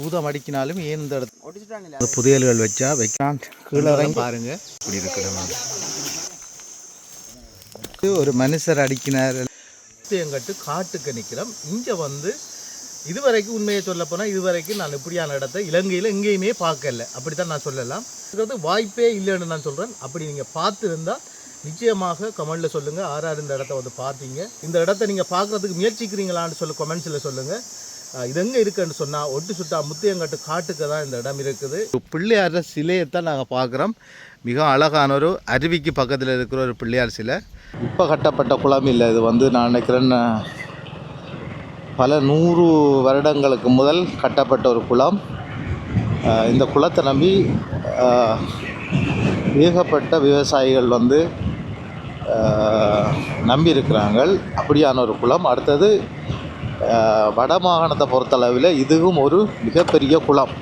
பூதம் அடிக்கினாலும் ஏன் இந்த இடத்துல புதையல்கள் வச்சா வைக்கலாம். கீழே பாருங்க இப்படி இருக்கிற ஒரு மனுஷர் அடிக்கினார். எங்கட்டு காட்டுக்கு நிற்கிறோம். இங்கே வந்து இதுவரைக்கும் உண்மையை சொல்ல போனால் இதுவரைக்கும் நான் இப்படியான இடத்த இலங்கையில் எங்கேயுமே பார்க்கல. அப்படித்தான் நான் சொல்லலாம். வாய்ப்பே இல்லைன்னு நான் சொல்கிறேன். அப்படி நீங்கள் பார்த்துருந்தால் நிச்சயமாக கமெண்டில் சொல்லுங்கள். ஆறாறு இந்த இடத்த வந்து பார்த்தீங்க, இந்த இடத்த நீங்கள் பார்க்குறதுக்கு முயற்சிக்கிறீங்களான்னு சொல்லி கமெண்ட்ஸில் சொல்லுங்கள். இது எங்கே இருக்குன்னு சொன்னால் ஒட்டு சுட்டா முத்தியங்கட்டு காட்டுக்கு தான் இந்த இடம் இருக்குது. பிள்ளையார் சிலையைத்தான் நாங்கள் பார்க்குறோம். மிக அழகான ஒரு அருவிக்கு பக்கத்தில் இருக்கிற ஒரு பிள்ளையார் சிலை. இப்போ கட்டப்பட்ட குளம் இல்லை. இது வந்து நான் நினைக்கிறேன் பல 100 வருடங்களுக்கு முதல் கட்டப்பட்ட ஒரு குளம். இந்த குளத்தை நம்பி ஏகப்பட்ட விவசாயிகள் வந்து நம்பி இருக்கிறாங்க. அப்படியான ஒரு குளம். அடுத்தது வடமாகாணத்தை பொறுத்தளவில் இதுவும் ஒரு மிகப்பெரிய குளம்.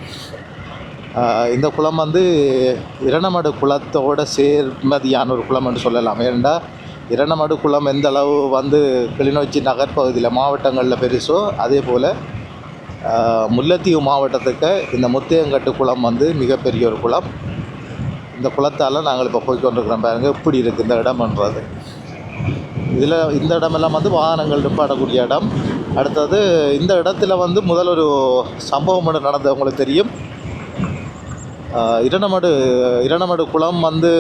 இந்த குளம் வந்து இரணமடு குளத்தோடு சேர்மதியான ஒரு குளம் என்று சொல்லலாம். ஏனெண்டா இரணமடு குளம் எந்த அளவு வந்து கிளிநொச்சி நகர்ப்பகுதியில் மாவட்டங்களில் பெருசோ அதே போல் முல்லைத்தீவு மாவட்டத்துக்கு இந்த முத்தையங்கட்டு குளம் வந்து மிகப்பெரிய ஒரு குளம். இந்த குளத்தால் நாங்கள் இப்போ போய்கொண்டிருக்கிறோம். பாருங்கள் எப்படி இருக்குது இந்த இடம்ன்றது. இதில் இந்த இடமெல்லாம் வந்து வாகனங்கள் நிப்பாடக்கூடிய இடம். அடுத்தது இந்த இடத்துல வந்து முதல் ஒரு சம்பவம் ஒன்று நடந்தது உங்களுக்கு தெரியும். இரணமடு குளம் வந்து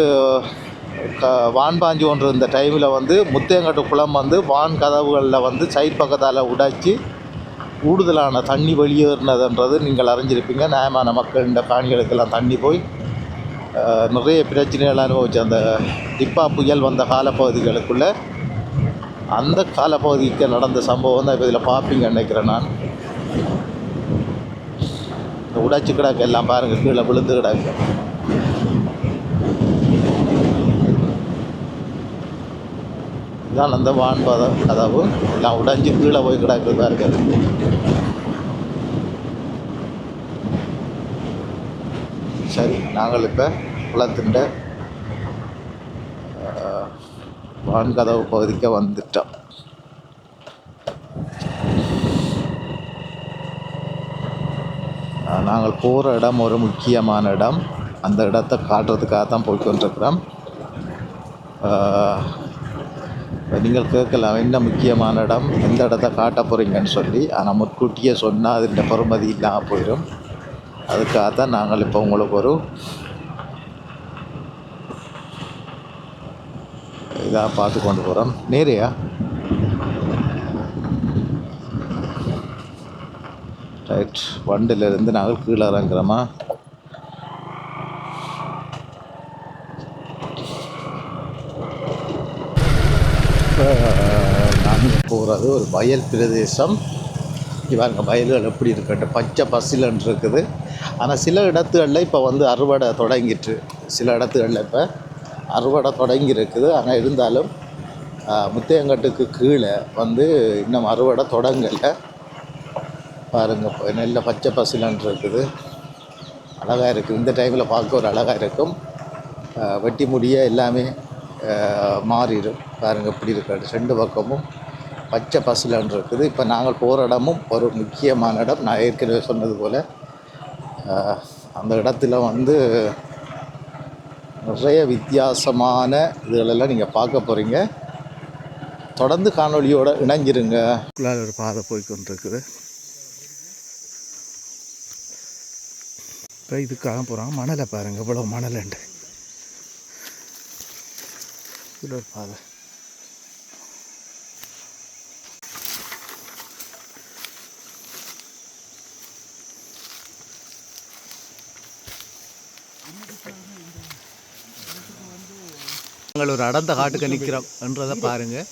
வான்பாஞ்சி ஒன்று இந்த டைமில் வந்து முத்தையங்கட்டு குளம் வந்து வான் கதவுகளில் வந்து சைட் பக்கத்தால் உடைச்சி கூடுதலான தண்ணி வெளியேறினதுன்றது நீங்கள் அறிஞ்சிருப்பீங்க. நியாயமான மக்கள் இந்த காணிகளுக்கெல்லாம் தண்ணி போய் நிறைய பிரச்சனைகள் அனுபவிச்சு அந்த டிப்பா புயல் வந்த காலப்பகுதிகளுக்குள்ளே அந்த காலப்பகுதிக்கு நடந்த சம்பவம் தான் இப்போ இதில் பார்ப்பீங்க நினைக்கிறேன். நான் இந்த உடைச்சி கிடக்கு எல்லாம் பாருங்கள், கீழே விழுந்து கிடக்கு. இதான் அந்த வான்பத கதவு எல்லாம் உடைஞ்சி கீழே போய் கிடக்கு பாருங்க. சரி, நாங்கள் இப்போ குளத்தின் வான்கதவு பகுதிக்கு வந்துட்டோம். நாங்கள் போகிற இடம் ஒரு முக்கியமான இடம். அந்த இடத்தை காட்டுறதுக்காக தான் போய்கொண்டிருக்கிறோம். நீங்கள் கேட்கலாம் என்ன முக்கியமான இடம், எந்த இடத்த காட்ட போகிறீங்கன்னு சொல்லி. ஆனால் முன்கூட்டியே சொன்னால் அதுன்ற பெறுமதி இல்லாமல் போயிடும். அதுக்காக தான் நாங்கள் இப்போ உங்களுக்கு ஒரு இதாக பார்த்து கொண்டு போகிறோம். நேரையா ரைட். வண்டிலிருந்து நாங்கள் கீழே இறங்குறோமா. நாங்கள் போகிறது ஒரு வயல் பிரதேசம். இவங்க வயல்கள் எப்படி இருக்குன்ட்டு பச்சை பசிலன்னு இருக்குது. ஆனால் சில இடத்துகளில் இப்போ வந்து அறுவடை தொடங்கிட்டு, சில இடத்துகளில் இப்போ அறுவடை தொடங்கி இருக்குது. ஆனால் இருந்தாலும் முத்தையங்கட்டுக்கு கீழே வந்து இன்னும் அறுவடை தொடங்கலை. பாருங்கள், இப்போ நெல்லை பச்சை பசிலன்னு இருக்குது. அழகாக இருக்குது. இந்த டைமில் பார்க்க ஒரு அழகாக இருக்கும். வெட்டி முடிய எல்லாமே மாறிடும். பாருங்கள் எப்படி இருக்காது. 2 பக்கமும் பச்சை பசிலன்னு இருக்குது. இப்போ நாங்கள் போகிற இடமும் ஒரு முக்கியமான இடம். நான் ஏற்கனவே சொன்னது போல் அந்த இடத்துல வந்து நிறைய வித்தியாசமான இதுகளெல்லாம் நீங்கள் பார்க்க போகிறீங்க. தொடர்ந்து காணொலியோடு இணைஞ்சிருங்க. ஒரு பாதை போய்கொண்டிருக்குது. இப்போ இதுக்காக போகிறாங்க. மணலை பாருங்கள், இவ்வளோ மணலுண்டு. இதில் ஒரு பாதை. நாங்கள் ஒரு அடர்ந்த காட்டுக்கு நிற்கிறோம் என்றதை பாருங்கள்.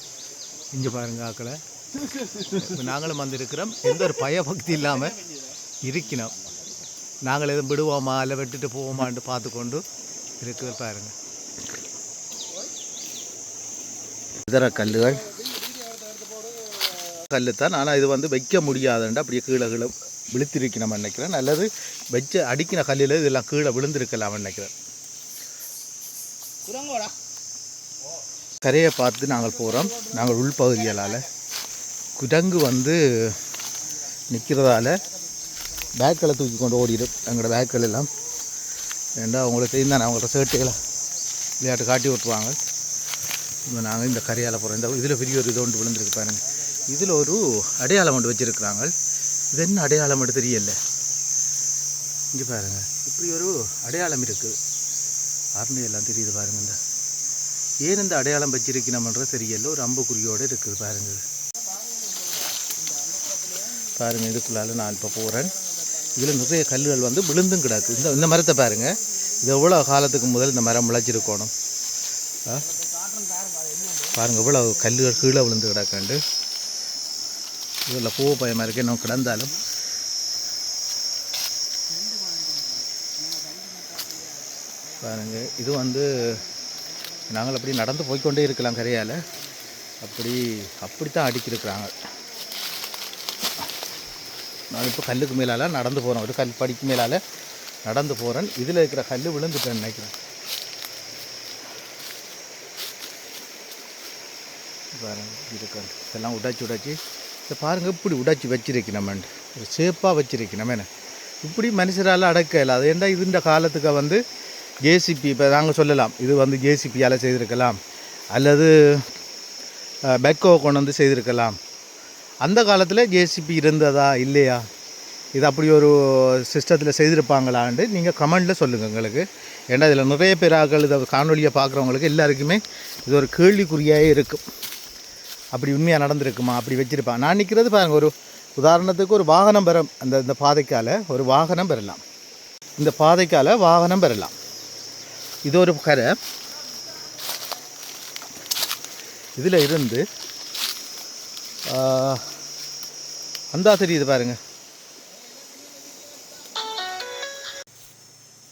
இங்கே பாருங்கள் ஆக்களை. இப்போ நாங்களும் வந்திருக்கிறோம். எந்த ஒரு பயபக்தி இல்லாமல் இருக்கணும். நாங்கள் எதுவும் விடுவோமா இல்லை வெட்டுட்டு போவோமான்னு பார்த்து கொண்டு இருக்குது. பாருங்கள் இதர கல்லுகள் தான். ஆனால் இது வந்து வைக்க முடியாதுண்டா அப்படியே கீழே கீழே விழுத்திருக்கணும் நினைக்கிறேன். அல்லது வச்சு அடிக்கின கல்லில் இதெல்லாம் கீழே விழுந்திருக்கலாம் நினைக்கிறேன். கரையை பார்த்து நாங்கள் போகிறோம். நாங்கள் உள்பகுதிகளால் குரங்கு வந்து நிற்கிறதால பேக்களை தூக்கி கொண்டு ஓடிடும் எங்களோட பேக்கள் எல்லாம். ஏண்டா அவங்களுக்கு தெரியும் தானே, அவங்களோட சேட்டுகளை விளையாட்டு காட்டி விட்டுருவாங்க. இப்போ நாங்கள் இந்த கரையால் போகிறோம். இந்த இதில் பெரிய ஒரு இது ஒன்று விழுந்துருக்கு பாருங்கள். இதில் ஒரு அடையாளம் ஒன்று வச்சுருக்குறாங்க. இது என்ன அடையாளம் மட்டும் தெரியல. இங்கே பாருங்கள், இப்படி ஒரு அடையாளம் இருக்குது. அருணை எல்லாம் தெரியுது பாருங்கள். இந்த ஏன் இந்த அடையாளம் வச்சிருக்கணும்ன்றது தெரியல. ஒரு அம்புக்குறியோடு இருக்குது பாருங்கள். பாருங்கள், இதுக்குள்ளால நான் இப்போ போகிறேன். இதில் நிறைய கல்லுகள் வந்து விழுந்தும் கிடக்கு. இந்த மரத்தை பாருங்கள், இது எவ்வளோ காலத்துக்கு முதல் இந்த மரம் முளைச்சிருக்கணும். பாருங்கள், இவ்வளோ கல்லுகள் கீழே விழுந்து கிடக்காண்டு. இதில் பூ பயமாக இருக்கு. இன்னும் கிடந்தாலும் பாருங்கள், இது வந்து நாங்கள் அப்படி நடந்து போய்கொண்டே இருக்கலாம் கரையால். அப்படித்தான் அடிக்கிருக்கிறாங்க. நான் இப்போ கல்லுக்கு மேலால் நடந்து போகிறேன். ஒரு கல் படிக்கு மேலால் நடந்து போகிறேன். இதில் இருக்கிற கல் விழுந்துட்டேன்னு நினைக்கிறேன். பாருங்க, இருக்காது இதெல்லாம் உடைச்சி இதை பாருங்கள். இப்படி உடைச்சி வச்சிருக்கணுமெண்டு ஒரு சேப்பாக வச்சிருக்கணும். என்ன இப்படி மனுஷரால் அடக்கல. அது ஏன்டா இதுன்ற காலத்துக்கு வந்து ஜேசிபி, இப்போ நாங்கள் சொல்லலாம் இது வந்து ஜேசிபியால் செய்திருக்கலாம், அல்லது பெக்கோ கொண்டு வந்து செய்திருக்கலாம். அந்த காலத்தில் ஜேசிபி இருந்ததா இல்லையா, இது அப்படி ஒரு சிஸ்டத்தில் செய்திருப்பாங்களான்ட்டு நீங்கள் கமெண்டில் சொல்லுங்கள் எங்களுக்கு. ஏன்னா இதில் நிறைய பேராக்கள் இதை காணொலியை பார்க்குறவங்களுக்கு எல்லாருக்குமே இது ஒரு கேள்விக்குறியாக இருக்கும். அப்படி உண்மையாக நடந்திருக்குமா, அப்படி வச்சுருப்பாங்க. நான் நிற்கிறது பாருங்கள், ஒரு உதாரணத்துக்கு ஒரு வாகனம் பெற இந்த பாதைக்கால் ஒரு வாகனம் பெறலாம். இந்த பாதைக்கால் வாகனம் பெறலாம். இது ஒரு கரை. இதில் இருந்து அந்த தெரியுது பாருங்கள்.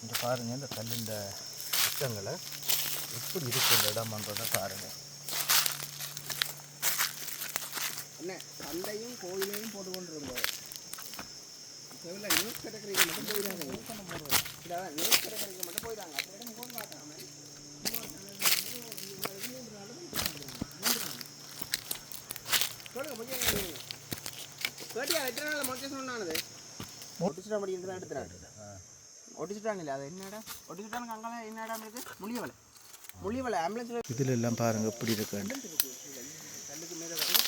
இந்த பாருங்கள், இந்த கல்லின் சுத்தங்களை எப்படி இருக்கு இந்த இடம்ன்றதை பாருங்கள். சந்தையும் கோயிலையும் போட்டு கொண்டு வருவாங்க. நியூஸ் கிடைக்கிறீங்க மட்டும் போயிடாங்க. நியூஸ் கிடைக்கிறீங்க மட்டும் போயிடாங்க. அப்படியே முகம் காட்டாம சொல்லுங்க. கேட்டியா எத்தனை நாள் முறைக்க சொன்னானது? ஒட்டிச்சுட்டா முடியும் எடுத்துறாங்க. ஒட்டிச்சுட்டாங்க. அது என்னடா ஒட்டிச்சுட்டானுங்க? அங்கெல்லாம் என்ன இடம் இருக்குது? முள்ளிவலை ஆம்புலன்ஸ். இதில் எல்லாம் பாருங்கள் எப்படி இருக்காண்டு. கல்லுக்கு மேலே வந்து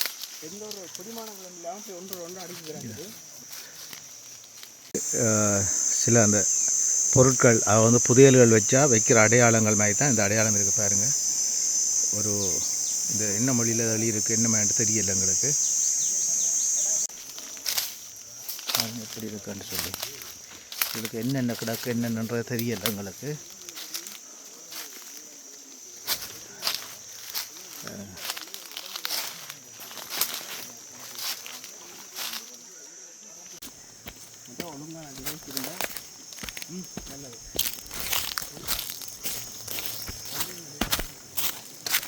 எந்த ஒரு குடிமானங்களும் இல்லாமல் ஒன்று அடிக்கிறாங்க. சில அந்த பொருட்கள் அதை வந்து புதையல்கள் வச்சா வைக்கிற அடையாளங்கள் மாதிரி தான் இந்த அடையாளம் இருக்குது பாருங்கள். ஒரு இந்த என்ன மொழியில் வழி இருக்குது, என்ன மாதிரி தெரியல எங்களுக்கு. பாருங்கள் எப்படி இருக்குன்னு சொல்லி எங்களுக்கு என்னென்ன கிடக்கு என்னென்னன்றது தெரியல எங்களுக்கு.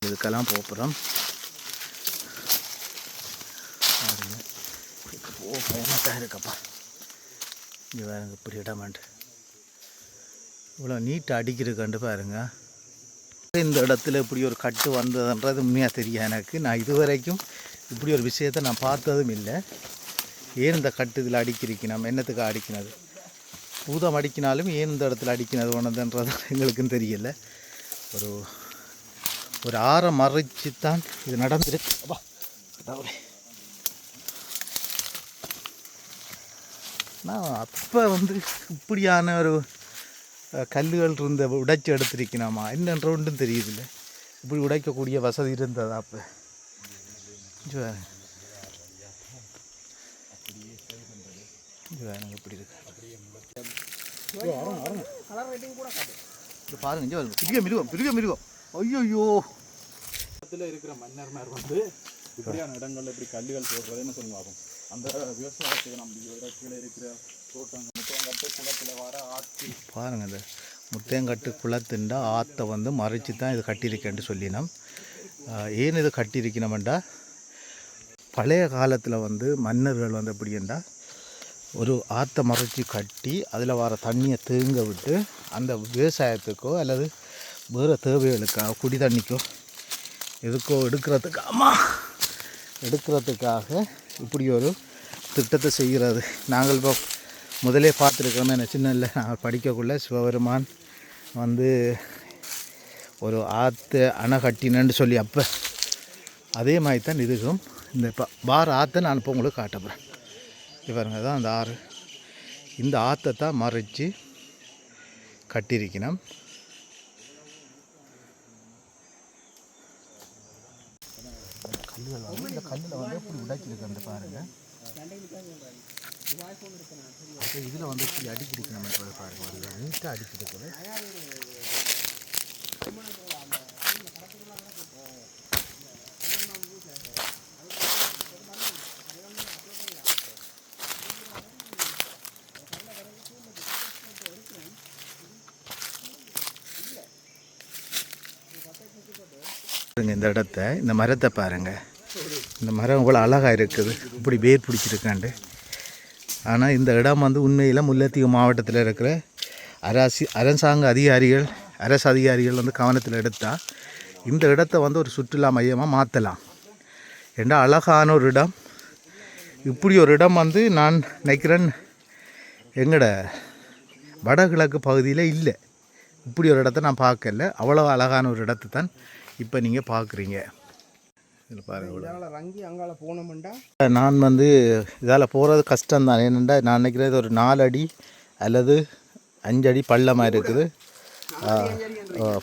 இதுக்கெல்லாம் போகிறோம். பயணத்தாக இருக்கப்பா. இங்கே பாருங்க இப்படி இடமாண்டு இவ்வளோ நீட்டாக அடிக்கிறதுக்காண்டு பாருங்க. இந்த இடத்துல இப்படி ஒரு கட்டு வந்ததுன்றது உண்மையாக தெரியும் எனக்கு. நான் இதுவரைக்கும் இப்படி ஒரு விஷயத்தை நான் பார்த்ததும் இல்லை. ஏன் இந்த கட்டு இதில் அடிக்கிறீங்க, என்னத்துக்கு அடிக்கினது, பூதம் அடிக்கினாலும் ஏன் இந்த இடத்துல அடிக்கினது ஒன்றதுன்றது எங்களுக்கும் தெரியல. ஒரு ஆறை மறைச்சி தான் இது நடந்துருக்கு. நான் அப்போ வந்து இப்படியான ஒரு கல்லுகள் இருந்த உடைச்சி எடுத்திருக்கணுமா என்னன்ற ஒன்றும் தெரியுதில்லை. இப்படி உடைக்கக்கூடிய வசதி இருந்ததா அப்போ? இப்படி இருக்கு பாருங்க. பெரிய மிருகம் ஐயோ. இருக்கிற மன்னர்மார் வந்து இப்படியான இடங்கள்ல இப்படி கல்லுகள் போடுறதுன்னு சொல்லுவாங்க. அந்த விவசாயத்துக்கு நம்ம கீழே இருக்கிற தோட்டங்கள் முத்தையங்கட்டு குளத்தில் வர ஆற்று பாருங்க. இந்த முத்தையங்கட்டு குளத்துண்டா ஆற்றை வந்து மறைச்சி தான் இது கட்டியிருக்கேன்ட்டு சொல்லினோம். ஏன் இது கட்டியிருக்கணும்டா, பழைய காலத்தில் வந்து மன்னர்கள் வந்து எப்படின்னா ஒரு ஆற்றை மறைச்சி கட்டி அதில் வர தண்ணியை தேங்க விட்டு அந்த விவசாயத்துக்கோ அல்லது வேறு தேவைகளுக்காக குடி தண்ணிக்கோ எதுக்கோ எடுக்கிறதுக்காக இப்படி ஒரு திட்டத்தை செய்கிறது. நாங்கள் இப்போ முதலே பார்த்துருக்கிறோமே என்ன சின்ன இல்லை நான் படிக்கக்குள்ள சிவபெருமான் வந்து ஒரு ஆற்று அணை கட்டினன்னு சொல்லி அப்போ அதே மாதிரி தான் இதுக்கும் இந்த பார் ஆற்றை நான் இப்போ உங்களுக்கு காட்டப்படுறேன். இவருங்க தான் அந்த ஆறு, இந்த ஆற்றை தான் மறைச்சி கட்டியிருக்கணும். கல்லுகள் வந்து இந்த கல்லில் வந்து எப்படி உடைச்சிருக்கு பாருங்கள். அப்போ இதில் வந்து இப்படி அடிக்கிருக்கு நம்ம பாருங்கள், நீட்டாக அடிக்கிருக்குது. இந்த இடத்த இந்த மரத்தை பாருங்கள், இந்த மரம் இவ்வளோ அழகாக இருக்குது, இப்படி வேர் பிடிச்சிருக்காண்டு. ஆனால் இந்த இடம் வந்து உண்மையில் முல்லைத்தீவு மாவட்டத்தில் இருக்கிற அரசாங்க அதிகாரிகள், அரசு அதிகாரிகள் வந்து கவனத்தில் எடுத்தால் இந்த இடத்த வந்து ஒரு சுற்றுலா மையமாக மாற்றலாம். ஏன்னா அழகான ஒரு இடம், இப்படி ஒரு இடம் வந்து நான் நினைக்கிறேன் எங்களோட வடகிழக்கு பகுதியில் இல்லை. இப்படி ஒரு இடத்த நான் பார்க்கல, அவ்வளோ அழகான ஒரு இடத்தை தான் இப்போ நீங்கள் பார்க்குறீங்க. இதில் பாருங்கள், நான் வந்து இதால் போகிறது கஷ்டம்தான். ஏனெண்டா நான் நினைக்கிறது ஒரு 4 அடி அல்லது 5 அடி பள்ளமாக இருக்குது,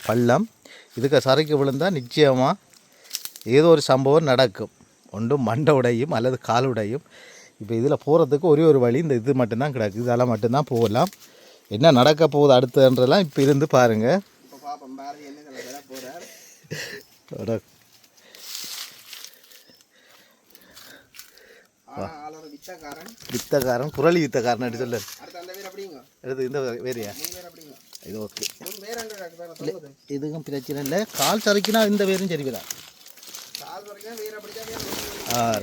பள்ளம். இதுக்கு சறுக்கு விழுந்தால் நிச்சயமாக ஏதோ ஒரு சம்பவம் நடக்கும், ஒன்றும் மண்டை உடையும் அல்லது கால் உடையும். இப்போ இதில் போகிறதுக்கு ஒரே ஒரு வழி, இந்த இது மட்டும்தான் கிடக்கு, இதால் மட்டும்தான் போகலாம். என்ன நடக்க போகுது அடுத்தன்றலாம் இப்போ இருந்து பாருங்கள். வித்தக்காரன் குரலி வித்தக்காரன் அப்படி சொல்லு. எடுத்து இந்த வேறையா இது ஓகே, இதுக்கும் பிரச்சனை இல்லை. கால் சறுக்கினா இந்த வேரும் சரி வரா.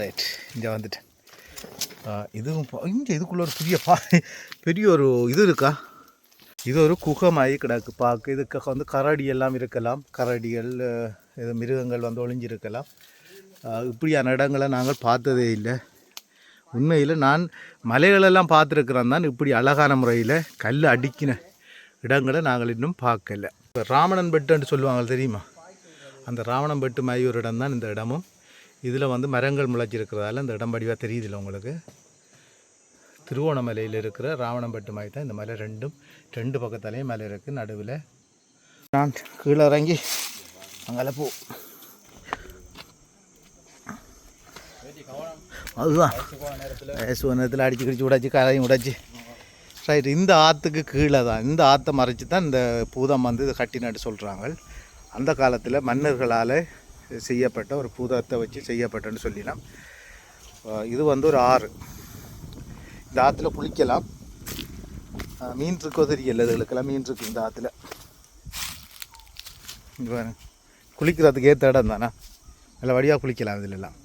ரைட், இங்கே வந்துட்டேன். இதுவும் இங்கே இதுக்குள்ள ஒரு பெரிய ஒரு இது இருக்கா. இது ஒரு குகமாயி கிடக்கு பார்க்க. இதுக்காக வந்து கரடி எல்லாம் இருக்கலாம், கரடிகள் இது மிருகங்கள் வந்து ஒளிஞ்சிருக்கலாம். இப்படியான இடங்களை நாங்கள் பார்த்ததே இல்லை. உண்மையில் நான் மலைகளெல்லாம் பார்த்துருக்குறேன் தான், இப்படி அழகான முறையில் கல் அடிக்கின இடங்களை நாங்கள் இன்னும் பார்க்கல. இப்போ ராவணன் பெட்டுன்னு சொல்லுவாங்க தெரியுமா, அந்த ராவணன் பெட்டு மாதிரி ஒரு இடம் தான் இந்த இடமும். இதில் வந்து மரங்கள் முளைச்சிருக்கிறதால இந்த இடம் வடிவாக தெரியுதில்ல உங்களுக்கு. திருவோணமலையில் இருக்கிற ராவணம்பட்டு மாதிரி தான் இந்த மலை. ரெண்டு பக்கத்துலேயும் மலை இருக்குது. நடுவில் நான் கீழே இறங்கி அங்கே போ, அதுதான் வயசு நேரத்தில் அடிச்சு கிடிச்சு விடாச்சு, கரையும் விடாச்சு. ரைட், இந்த ஆற்றுக்கு கீழே தான், இந்த ஆற்றை மறைச்சி தான் இந்த பூதம் வந்து இதை கட்டினாட்டு சொல்கிறாங்க. அந்த காலத்தில் மன்னர்களால் செய்யப்பட்ட ஒரு பூதத்தை வச்சு செய்யப்பட்டன்னு சொல்லிடலாம். இது வந்து ஒரு ஆறு, இந்த ஆற்றுல குளிக்கலாம். மீன் இருக்கோ தெரியல, இதுகளுக்கெல்லாம் மீன் இருக்குது இந்த ஆற்றுல. குளிக்கிறதுக்கு ஏற்ற இடம் தானே, நல்ல வழியாக குளிக்கலாம் இதிலெல்லாம்.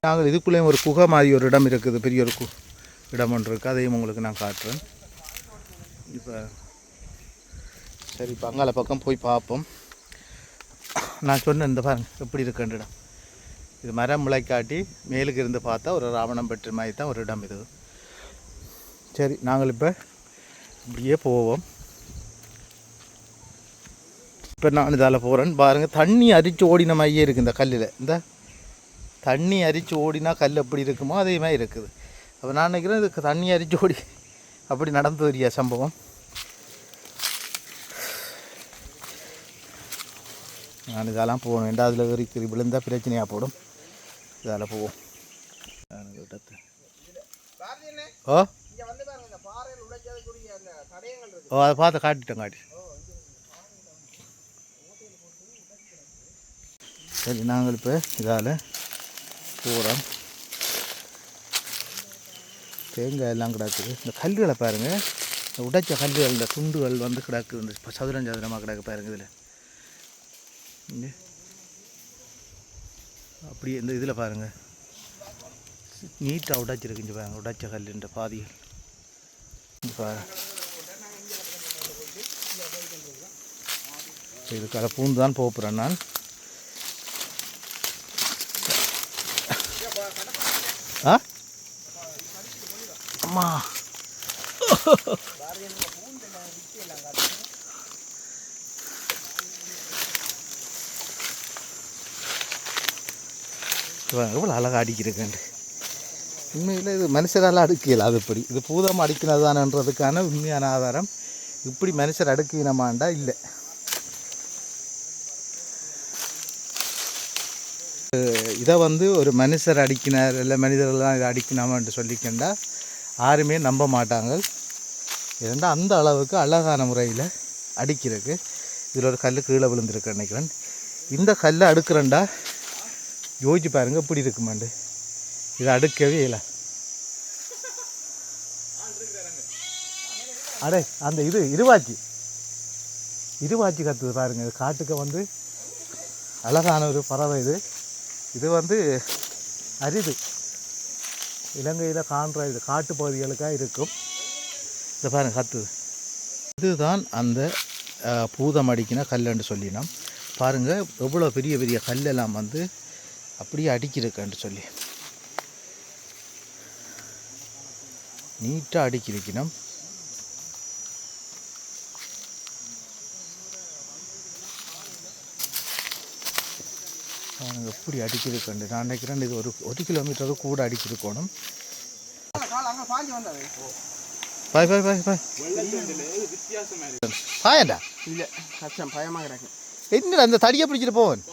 நாங்கள் இதுக்குள்ளேயும் ஒரு குகை மாதிரி ஒரு இடம் இருக்குது, பெரிய ஒரு இடம் ஒன்று இருக்குது, அதையும் உங்களுக்கு நான் காட்டுறேன். இப்போ சரி, இப்போ அங்கால பக்கம் போய் பார்ப்போம். நான் சொன்னேன் இந்த பாருங்க எப்படி இருக்குன்ற இடம். இது மரம் முளைக்காட்டி மேலுக்கு இருந்து பார்த்தா ஒரு ராவணம் பெற்ற மாதிரி தான் ஒரு இடம் இது. சரி, நாங்கள் இப்போ இப்படியே போவோம். இப்போ நான் இதால் போகிறேன் பாருங்கள். தண்ணி அரித்து ஓடின மாதிரியே இருக்குது இந்த கல்லில். இந்த தண்ணி அரித்து ஓடினா கல் எப்படி இருக்குமோ அதே மாதிரி இருக்குது. அப்போ நான் நினைக்கிறேன் இதுக்கு தண்ணி அரித்து ஓடி அப்படி நடந்து வரியா சம்பவம். நான் இதெல்லாம் போகணும், ஏண்டா அதில் வெறிக்கிறி விழுந்தால் பிரச்சனையாக போடும். இதால் போவோம். ஓ ஓ, அதை பார்த்து காட்டி. சரி, நாங்கள் இப்போ இதால் போகிறோம். தேங்காய் எல்லாம் கிடக்குது. இந்த கல்லுகளை பாருங்கள், இந்த உடைச்ச கல்லுகள், இந்த துண்டுகள் வந்து கிடக்குது. இந்த சதுரமாக கிடக்கு பாருங்க. இதில் இங்கே அப்படியே இந்த இதில் பாருங்கள் நீட்டாக உடைச்சிருக்கு. இங்கே பாருங்கள், உடைச்ச கல்லுன்ற பாதிகள். இதுக்காக பூந்து தான் போகிறேன் நான். அம்மா எவ்வளோ அழகாக அடிக்கிறேன். உண்மையில் இது மனுஷரால் அடுக்கல, அது இப்படி இது பூதம் அடிக்கிறது தானன்றதுக்கான உண்மையான ஆதாரம். இப்படி மனுஷர் அடுக்கினமாண்டா இல்லை. இதை வந்து ஒரு மனுஷர் அடிக்கினார் இல்லை மனிதர்கள்லாம் இதை அடிக்கணாமன்ட்டு சொல்லிக்கண்டா யாருமே நம்ப மாட்டாங்க. ஏன்னா அந்த அளவுக்கு அழகான முறையில் அடிக்கிறதுக்கு இதில் ஒரு கல் கீழே விழுந்திருக்கு நினைக்கிறேன். இந்த கல்லை அடுக்கிறேன்டா யோசிச்சு பாருங்க இப்படி இருக்குமாண்டு. இதை அடுக்கவே இல்லை. அடே அந்த இது இருவாச்சி கத்துது பாருங்க. இது காட்டுக்கு வந்து அழகான ஒரு பறவை. இது வந்து அரிது, இலங்கையில் காண்ற இது காட்டு பகுதிகளுக்காக இருக்கும். இதை பாருங்க கத்துது. இதுதான் அந்த பூதம் அடிக்கின கல்லுன்னு சொல்லினோம். பாருங்கள் எவ்வளோ பெரிய பெரிய கல்லெல்லாம் வந்து அப்படியே அடிக்கிறதுக்குன்னு சொல்லி நீட்டாக அடிக்கிறக்கணும். பாருங்கள் எப்படி அடிக்கிறதுக்குண்டு. நான் நினைக்கிறேன் இது ஒரு கிலோமீட்டருக்கு கூட அடிச்சிருக்கணும். பாய் பாய் பாய் பாய் பாயண்டா இல்லை கஷ்டம் பயமாக கிடக்கு. என்னடா அந்த தடியை பிடிச்சிட்டு போவன்.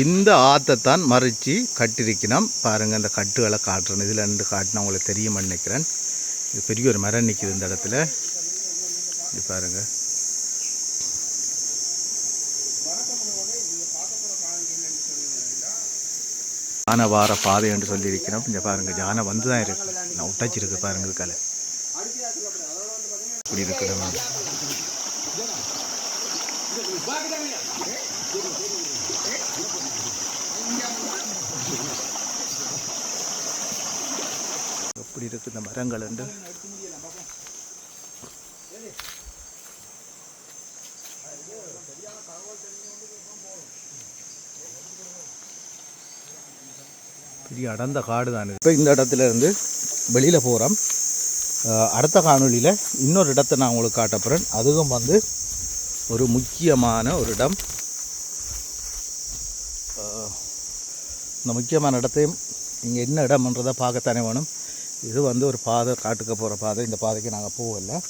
இந்த ஆத்தைத்தான் மறைச்சி கட்டிருக்கணும். பாருங்கள் அந்த கட்டுகளை காட்டுறேன். இதில் ரெண்டு காட்டினா உங்களுக்கு தெரியுமா நினைக்கிறேன். இது பெரிய ஒரு மரம் நிற்கிது இந்த இடத்துல. இது பாருங்கள். யானை வார பாதை என்று சொல்லியிருக்கிறோம். இங்கே பாருங்கள் யானை வந்து தான் இருக்கு. நான் உட்டாச்சிருக்கு பாருங்கள். இதுக்கால இப்படி இருக்கணும். எப்படி இருக்கு இந்த மரங்கள் உண்டு. பெரிய அடர்ந்த காடு தான். இப்போ இந்த இடத்துல இருந்து வெளியில் போகிறோம். அடுத்த காணொலியில் இன்னொரு இடத்தை நான் உங்களுக்கு காட்டப்போகிறேன். அதுவும் வந்து ஒரு முக்கியமான ஒரு இடம். இந்த முக்கியமான இடத்தையும் நீங்கள் என்ன இடம்ன்றதை பார்க்கத்தானே வேணும். இது வந்து ஒரு பாதை, காட்டுக்கு போகிற பாதை. இந்த பாதைக்கு நாங்கள் போகல.